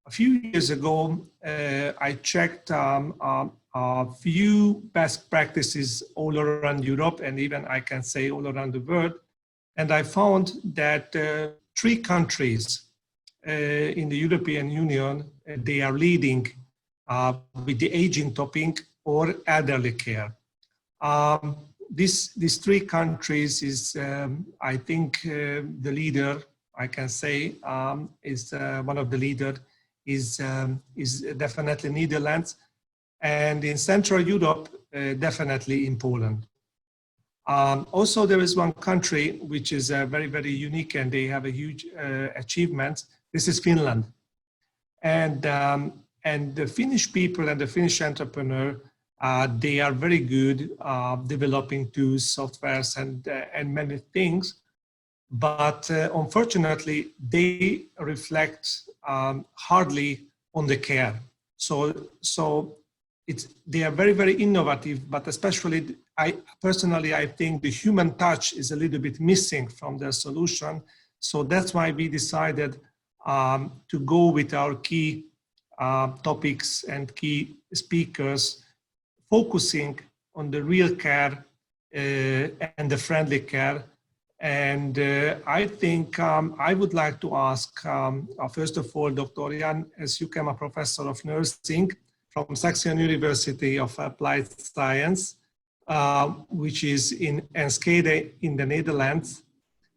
A few years ago, I checked a few best practices all around Europe, and even I can say all around the world. And I found that 3 countries in the European Union, they are leading with the aging topic or elderly care. These 3 countries is, I think, the leader, I can say, is one of the leader is definitely Netherlands, and in Central Europe, definitely in Poland. Also, there is one country which is very, very unique, and they have a huge achievement. This is Finland, and the Finnish people and the Finnish entrepreneur, they are very good developing tools, softwares, and many things. But unfortunately, they reflect hardly on the care. So they are very, very innovative, but especially I think the human touch is a little bit missing from their solution. So that's why we decided to go with our key topics and key speakers, focusing on the real care and the friendly care. And I think I would like to ask, first of all, Dr. Jan Jukema, Professor of Nursing from Saxion University of Applied Science, which is in Enschede in the Netherlands.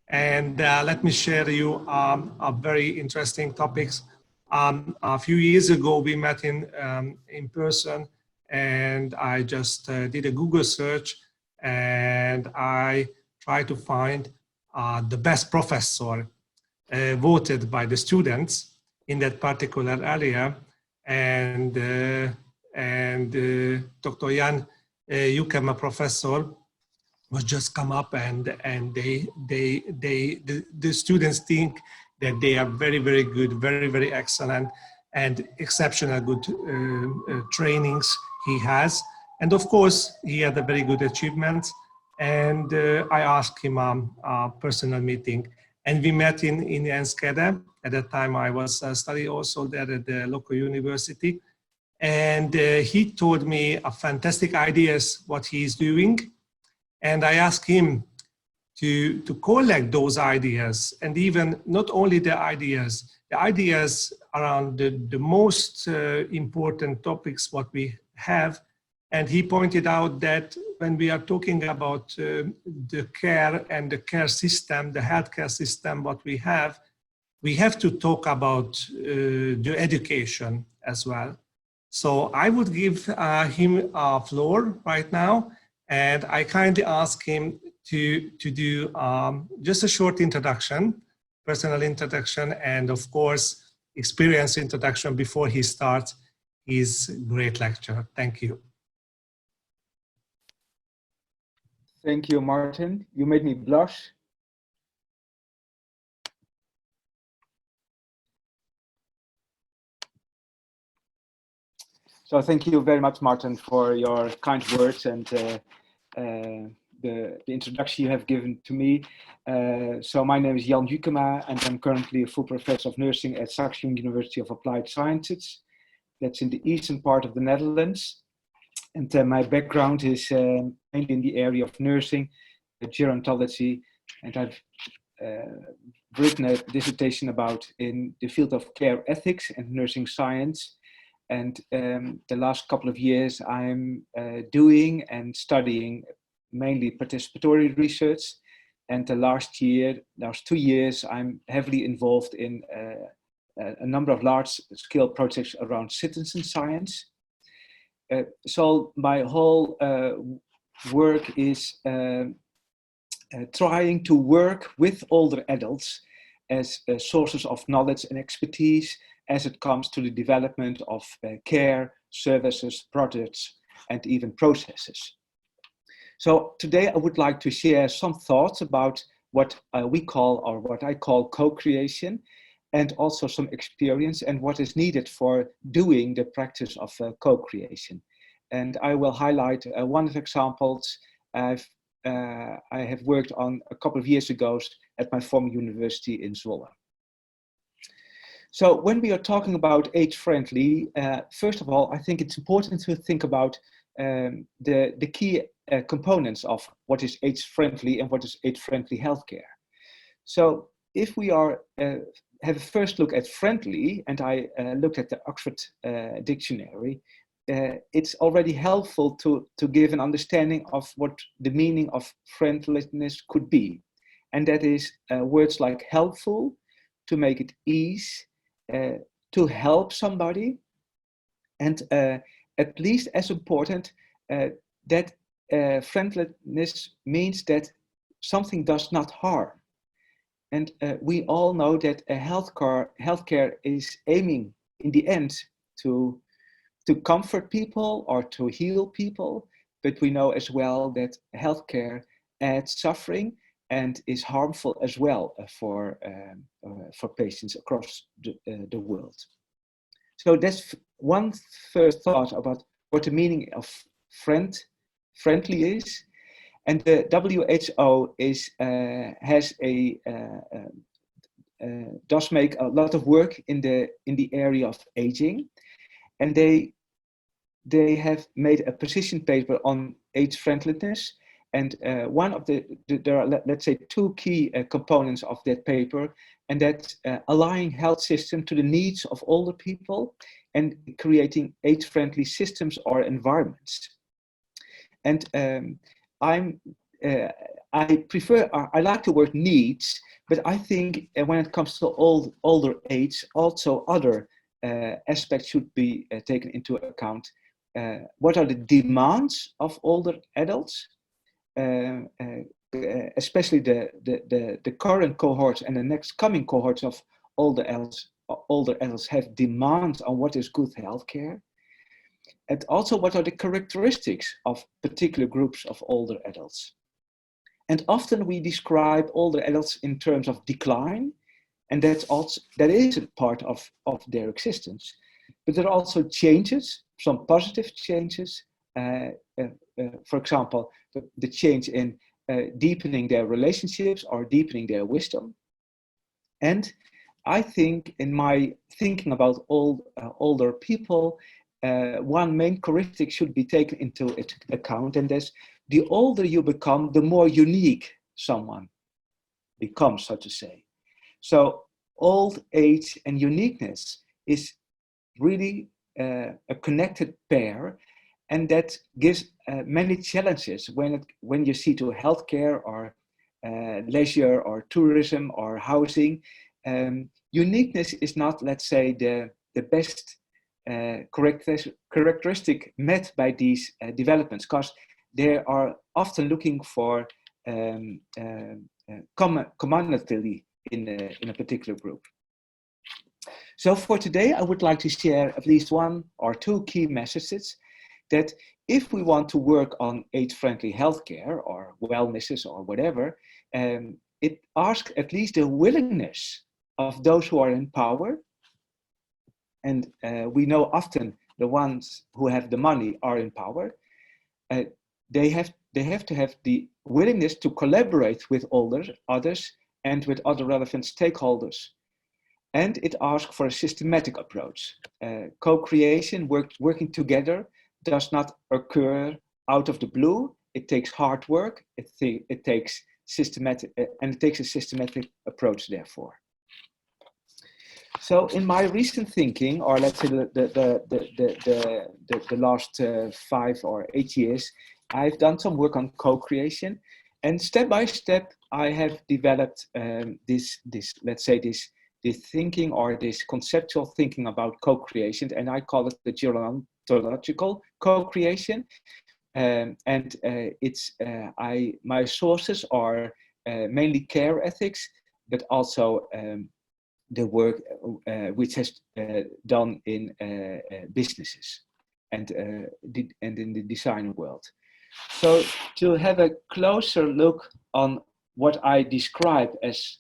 And let me share you a very interesting topics. A few years ago, we met in person, and I just did a Google search, and I try to find the best professor voted by the students in that particular area, and Dr. Jan Jukema professor was just come up, and the students think that they are very, very good, very, very excellent, and exceptional good trainings he has, and of course he had a very good achievements. And I asked him a personal meeting, and we met in Enschede. At that time, I was studying also there at the local university, and he told me a fantastic ideas what he's doing, and I asked him to collect those ideas, and even not only the ideas around the most important topics what we have. And he pointed out that when we are talking about the care and the care system, the healthcare system, what we have to talk about the education as well. So I would give him a floor right now, and I kindly ask him to do just a short introduction, personal introduction, and of course, experience introduction before he starts his great lecture. Thank you. Thank you, Martin. You made me blush. So thank you very much, Martin, for your kind words and the introduction you have given to me. So my name is Jan Jukema, and I'm currently a full professor of nursing at Saxion University of Applied Sciences. That's in the eastern part of the Netherlands. And my background is mainly in the area of nursing, gerontology, and I've written a dissertation about in the field of care ethics and nursing science. And the last couple of years I'm doing and studying mainly participatory research. And the last 2 years, I'm heavily involved in a number of large-scale projects around citizen science. So my whole work is trying to work with older adults as sources of knowledge and expertise as it comes to the development of care, services, products, and even processes. So today I would like to share some thoughts about what we call, or what I call, co-creation, and also some experience and what is needed for doing the practice of co-creation. And I will highlight one of the examples I have worked on a couple of years ago at my former university in Zwolle. So when we are talking about age-friendly, first of all, I think it's important to think about the key components of what is age-friendly and what is age-friendly healthcare. So if we are have a first look at friendly, and I looked at the Oxford Dictionary, it's already helpful to give an understanding of what the meaning of friendliness could be. And that is words like helpful, to make it ease, to help somebody, and at least as important, that friendliness means that something does not harm. And we all know that healthcare is aiming in the end to comfort people or to heal people, but we know as well that healthcare adds suffering and is harmful as well for patients across the world. So that's one first thought about what the meaning of friendly is. And the WHO does make a lot of work in the area of aging, and they have made a position paper on age friendliness. And one of there are, let's say, two key components of that paper, and that's aligning health system to the needs of older people and creating age-friendly systems or environments. And I like the word needs, but I think when it comes to older age, also other aspects should be taken into account. What are the demands of older adults? Especially the current cohorts and the next coming cohorts of older adults have demands on what is good healthcare. And also, what are the characteristics of particular groups of older adults? And often we describe older adults in terms of decline, and that is a part of their existence. But there are also changes, some positive changes. For example, the change in deepening their relationships or deepening their wisdom. And I think, in my thinking about older people, one main characteristic should be taken into account, and that's the older you become, the more unique someone becomes, so to say. So old age and uniqueness is really a connected pair, and that gives many challenges when you see to healthcare or leisure or tourism or housing. Uniqueness is not, let's say, the best characteristic met by these developments, because they are often looking for commonality in a particular group. So for today, I would like to share at least one or two key messages that if we want to work on age-friendly healthcare or wellnesses or whatever, it asks at least the willingness of those who are in power. And we know often the ones who have the money are in power. They have to have the willingness to collaborate with others and with other relevant stakeholders. And it asks for a systematic approach. Co-creation, working together, does not occur out of the blue. It takes hard work. It takes systematic, and it takes a systematic approach, therefore. So in my recent thinking, or let's say the last 5 or 8 years, I've done some work on co-creation, and step by step, I have developed this thinking, or this conceptual thinking about co-creation, and I call it the gerontological co-creation. My sources are mainly care ethics, but also the work which has done in businesses and in the design world. So to have a closer look on what I describe as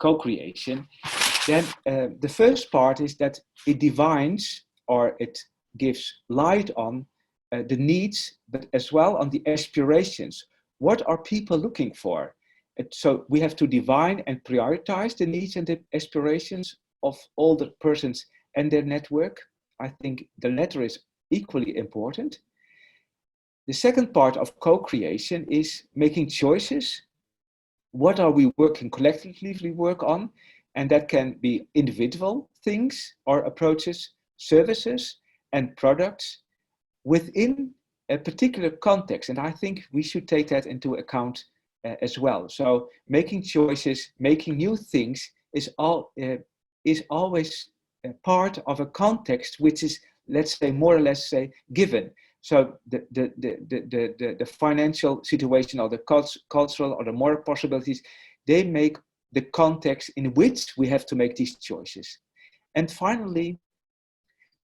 co-creation, then the first part is that it defines, or it gives light on the needs, but as well on the aspirations. What are people looking for? So we have to define and prioritize the needs and the aspirations of all the persons and their network. I think the latter is equally important. The second part of co-creation is making choices. What are we working collectively work on? And that can be individual things or approaches, services and products within a particular context. And I think we should take that into account as well. So making choices, making new things is always a part of a context which is, let's say, more or less say given. So the financial situation or the cultural or the moral possibilities, they make the context in which we have to make these choices. And finally,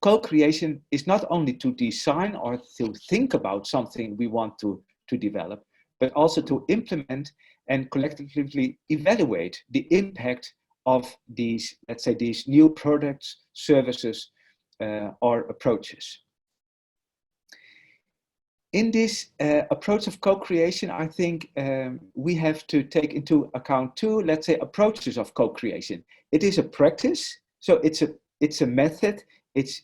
co-creation is not only to design or to think about something we want to develop, but also to implement and collectively evaluate the impact of these, let's say, these new products, services, or approaches. In this approach of co-creation, I think we have to take into account two, let's say, approaches of co-creation. It is a practice, so it's a method.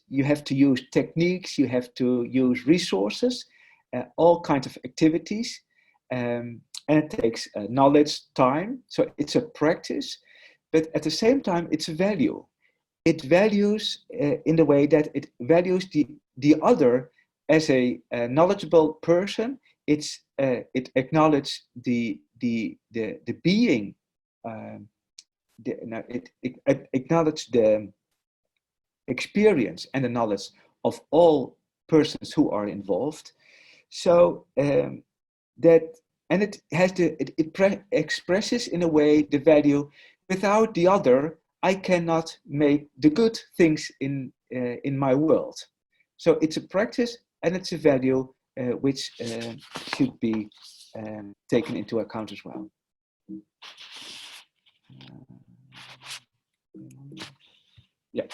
You have to use techniques, you have to use resources, all kinds of activities, and it takes knowledge, time. So it's a practice, but at the same time, it's a value. It values in the way that it values the other as a knowledgeable person. It acknowledges the being. It acknowledges the experience and the knowledge of all persons who are involved. So it expresses in a way the value. Without the other, I cannot make the good things in my world. So it's a practice and it's a value which should be taken into account as well. Yeah.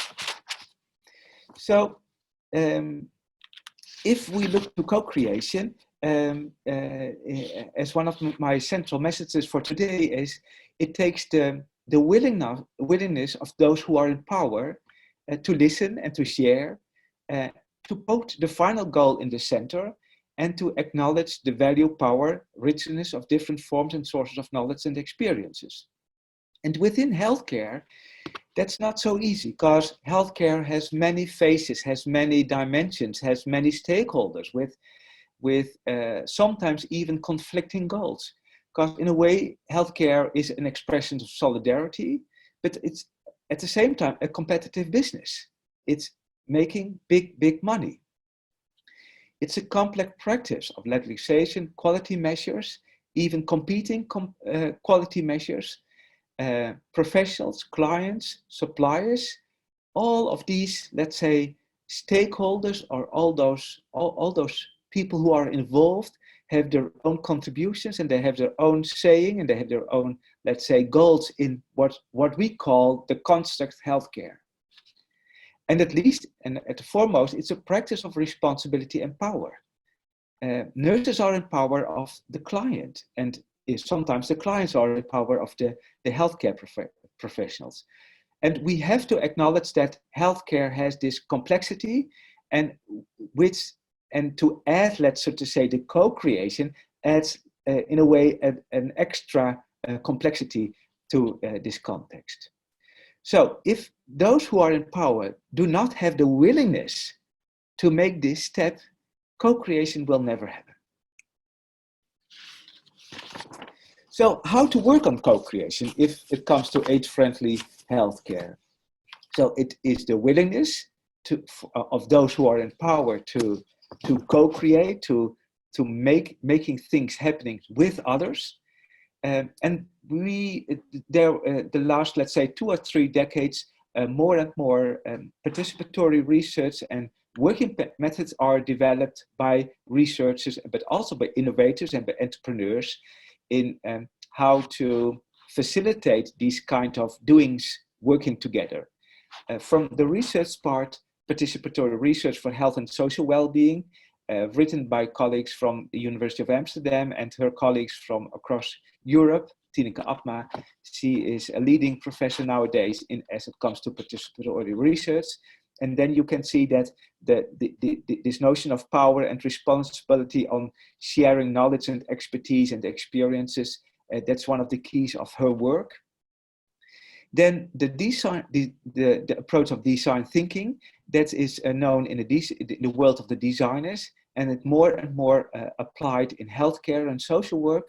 So if we look to co-creation, as one of my central messages for today is, it takes the willingness of those who are in power to listen and to share, to put the final goal in the center, and to acknowledge the value, power, richness of different forms and sources of knowledge and experiences. And within healthcare, that's not so easy, because healthcare has many faces, has many dimensions, has many stakeholders with sometimes even conflicting goals. Because in a way, healthcare is an expression of solidarity, but it's at the same time a competitive business. It's making big money. It's a complex practice of legislation, quality measures, even competing quality measures, professionals, clients, suppliers, all of these, let's say, stakeholders, or all those people who are involved have their own contributions, and they have their own saying, and they have their own, let's say, goals in what we call the construct healthcare. And at least, and at the foremost, it's a practice of responsibility and power. Nurses are in power of the client, and sometimes the clients are in power of the healthcare professionals. And we have to acknowledge that healthcare has this complexity, and to add, let's so to say, the co-creation adds in a way an extra complexity to this context. So if those who are in power do not have the willingness to make this step, co-creation will never happen. So how to work on co-creation if it comes to age-friendly healthcare? So it is the willingness of those who are in power to co-create, to making things happening with others. And the last, let's say, 2 or 3 decades, more and more participatory research and working methods are developed by researchers, but also by innovators and by entrepreneurs in how to facilitate these kind of doings working together. From the research part, participatory research for health and social well-being, written by colleagues from the University of Amsterdam and her colleagues from across Europe, Tineke Atma. She is a leading professor nowadays as it comes to participatory research. And then you can see that this notion of power and responsibility on sharing knowledge and expertise and experiences, that's one of the keys of her work. Then the approach of design thinking, that is known in the world of the designers, and it's more and more applied in healthcare and social work.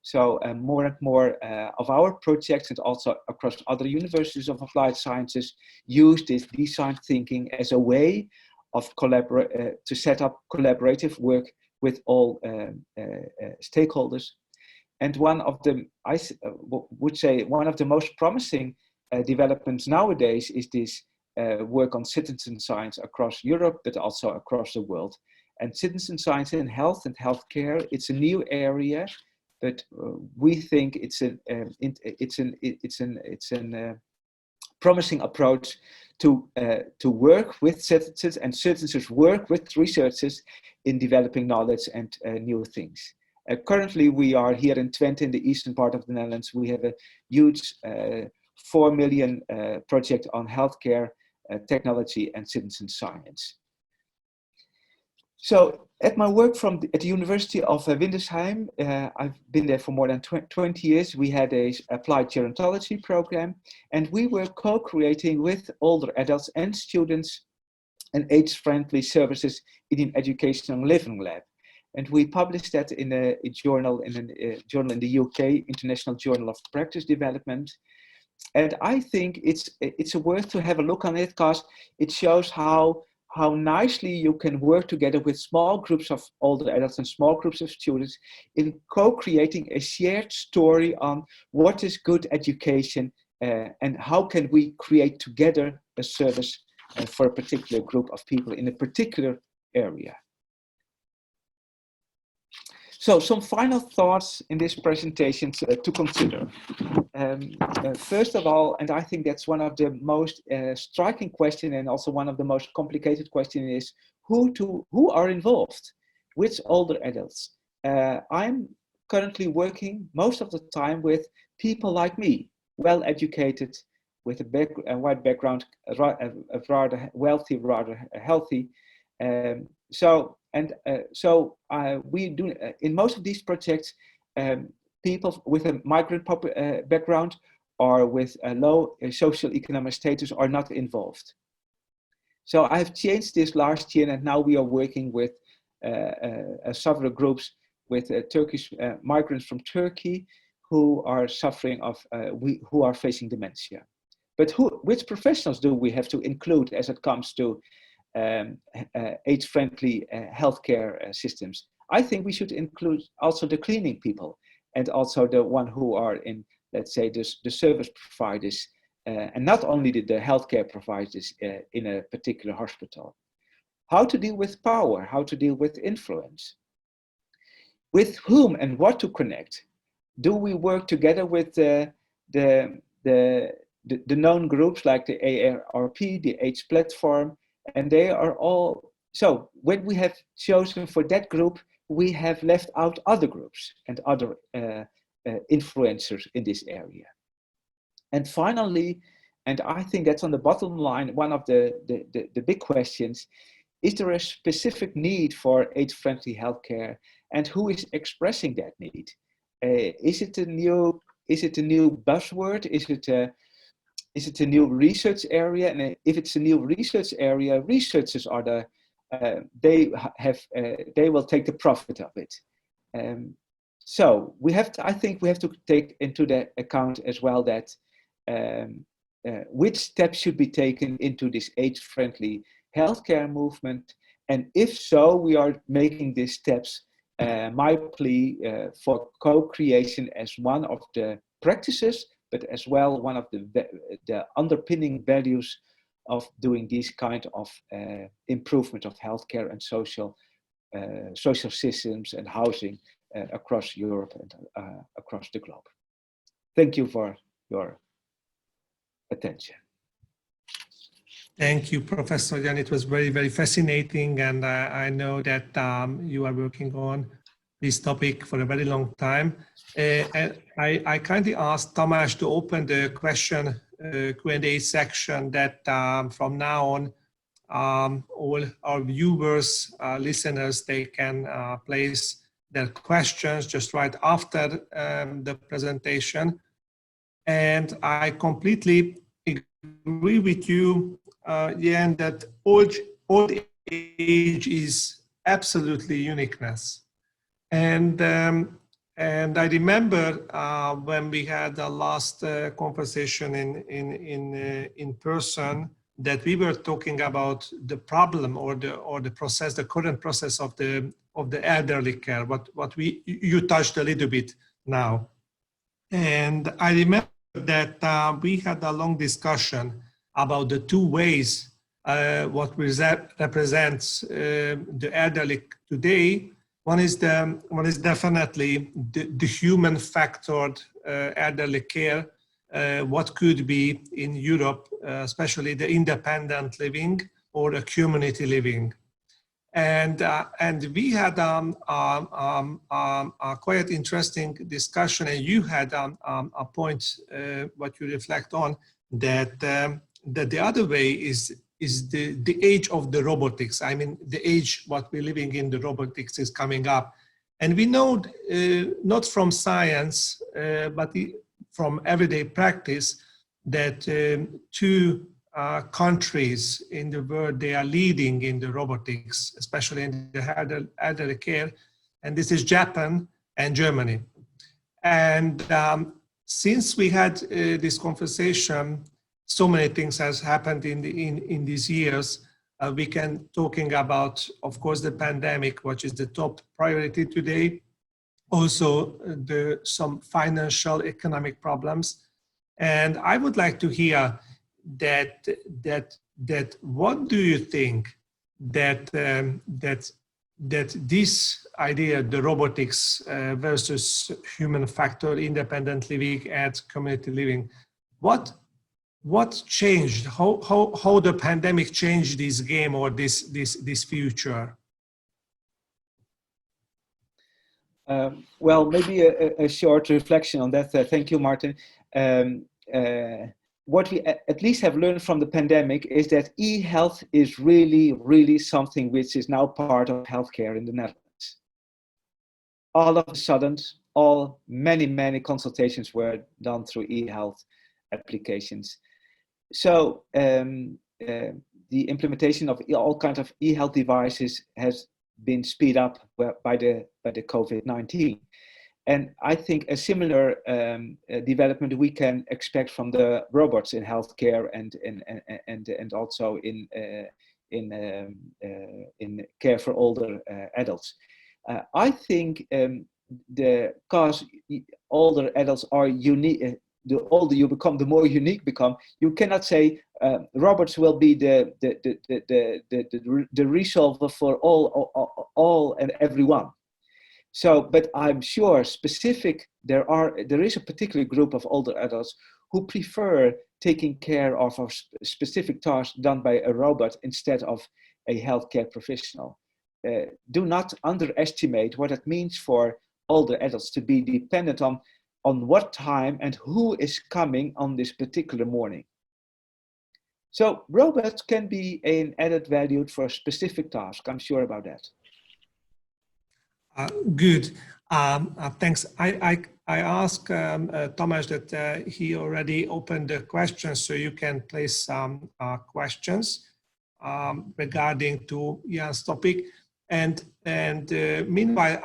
So more and more of our projects, and also across other universities of applied sciences, use this design thinking as a way of to set up collaborative work with all stakeholders. And one of the, I would say, one of the most promising developments nowadays is this work on citizen science across Europe, but also across the world. And citizen science in health and healthcare, it's a new area, but we think it's an promising approach to work with citizens, and citizens work with researchers in developing knowledge and new things. Currently, we are here in Twente, in the eastern part of the Netherlands. We have a huge 4 million project on healthcare, technology, and citizen science. So at my work at the University of Windesheim, I've been there for more than 20 years. We had a applied gerontology program, and we were co-creating with older adults and students and age-friendly services in an educational living lab. And we published that in a journal in the UK, International Journal of Practice Development. And I think it's worth to have a look on it, because it shows how nicely you can work together with small groups of older adults and small groups of students in co-creating a shared story on what is good education and how can we create together a service for a particular group of people in a particular area. So some final thoughts in this presentation to consider. First of all, and I think that's one of the most striking questions, and also one of the most complicated questions, is who are involved? Which older adults? I'm currently working most of the time with people like me, well-educated, with a wide background, rather wealthy, rather healthy. We do in most of these projects, people with a migrant background or with a low social-economic status are not involved. So I've changed this last year, and now we are working with several groups with Turkish migrants from Turkey who are suffering of, who are facing dementia. But which professionals do we have to include as it comes to age-friendly healthcare systems? I think we should include also the cleaning people, and also the one who are in, let's say, the service providers, and not only the healthcare providers in a particular hospital. How to deal with power, how to deal with influence. With whom and what to connect. Do we work together with the known groups like the AARP, the AIDS platform, and they are all, so when we have chosen for that group, we have left out other groups and other influencers in this area. And finally, and I think that's on the bottom line, one of the big questions, is there a specific need for age-friendly healthcare, and who is expressing that need? Is it a new buzzword? Is it a new research area? And if it's a new research area, researchers are they will take the profit of it. So I think we have to take into the account as well that which steps should be taken into this age-friendly healthcare movement, and if so, we are making these steps. My plea for co-creation as one of the practices, but as well one of the underpinning values of doing these kind of improvement of healthcare and social systems and housing across Europe and across the globe. Thank you for your attention. Thank you, Professor Jan. It was very, very fascinating, and I know that you are working on this topic for a very long time. And I kindly asked Tamás to open the question Q&A section that from now on, all our viewers, listeners, they can place their questions just right after the presentation. And I completely agree with you, Jan, that old age is absolutely uniqueness. And I remember when we had the last conversation in person, that we were talking about the problem or the process, the current process of the elderly care. What you touched a little bit now, and I remember that we had a long discussion about the two ways what represents the elderly today. One is definitely the human factored elderly care, what could be in Europe, especially the independent living or the community living. And we had a quite interesting discussion, and you had a point what you reflect on, that the other way is the age of the robotics. I mean, the age what we're living in, the robotics is coming up. And we know, not from science, but from everyday practice, that two countries in the world, they are leading in the robotics, especially in the elderly care, and this is Japan and Germany. And since we had this conversation, so many things has happened in these years. We can talking about, of course, the pandemic, which is the top priority today. Also, some financial economic problems. And I would like to hear that what do you think that this idea, the robotics versus human factor, independent living and community living, what changed? How the pandemic changed this game or this future? Well, maybe a short reflection on that. Thank you, Martin. What we at least have learned from the pandemic is that e-health is really something which is now part of healthcare in the Netherlands. All of a sudden, many consultations were done through e-health applications. So the implementation of all kinds of e-health devices has been speed up by the COVID-19. And I think a similar development we can expect from the robots in healthcare and also in care for older adults. I think because older adults are unique. The older you become, the more unique become. You cannot say robots will be the resolver for all and everyone. So, but I'm sure there is a particular group of older adults who prefer taking care of a specific task done by a robot instead of a healthcare professional. Do not underestimate what it means for older adults to be dependent on what time and who is coming on this particular morning. So robots can be an added value for a specific task. I'm sure about that. Good. Thanks. I asked Tamás that he already opened the questions, so you can place some questions regarding to Jan's topic. And meanwhile,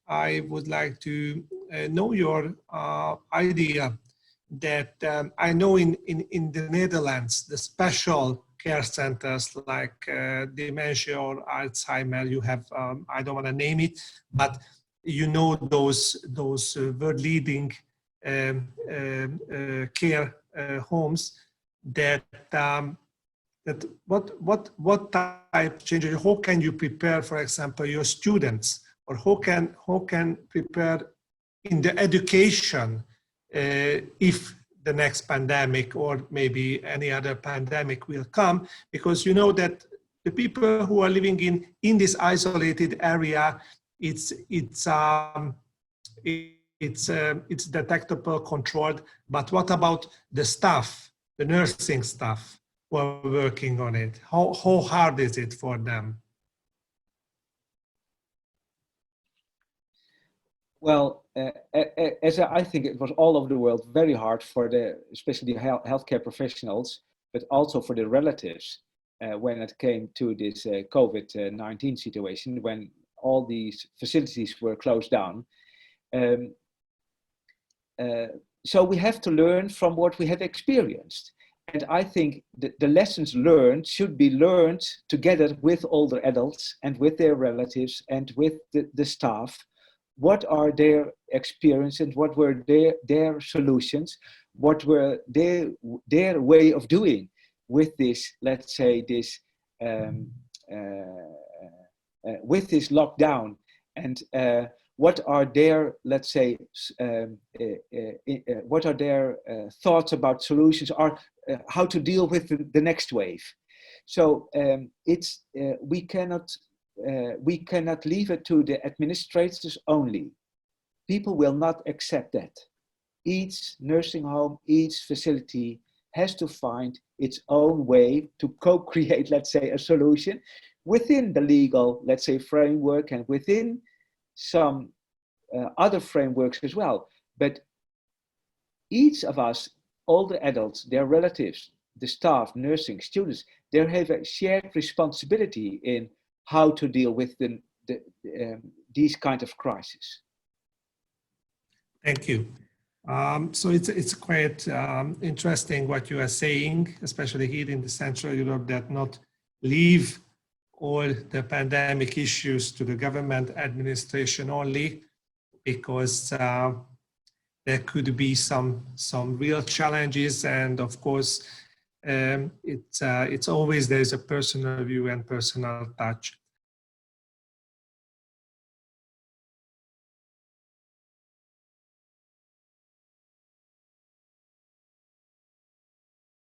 I would like to know your idea that I know in the Netherlands, the special care centers like dementia or Alzheimer, you have, I don't want to name it, but you know those world leading care homes that what type of changes, how can you prepare, for example, your students, or how can prepare in the education if the next pandemic or maybe any other pandemic will come, because you know that the people who are living in this isolated area, it's detectable, controlled. But what about the staff, the nursing staff who are working on it? How hard is it for them? Well, as I think it was all over the world very hard for especially the healthcare professionals, but also for the relatives when it came to this COVID-19 situation, when all these facilities were closed down. So we have to learn from what we have experienced. And I think the lessons learned should be learned together with older adults and with their relatives and with the staff. What are their experiences? What were their solutions? What were their way of doing with this, let's say, this with this lockdown? And what are their, let's say, what are their thoughts about solutions, or how to deal with the next wave? So we cannot leave it to the administrators only. People will not accept that. Each nursing home, each facility has to find its own way to co-create, let's say, a solution within the legal, let's say, framework and within some other frameworks as well. But each of us, all the adults, their relatives, the staff, nursing, students, they have a shared responsibility in how to deal with these kind of crises. Thank you. So it's quite interesting what you are saying, especially here in the Central Europe, that not leave all the pandemic issues to the government administration only, because there could be some real challenges, and of course it's always there's a personal view and personal touch.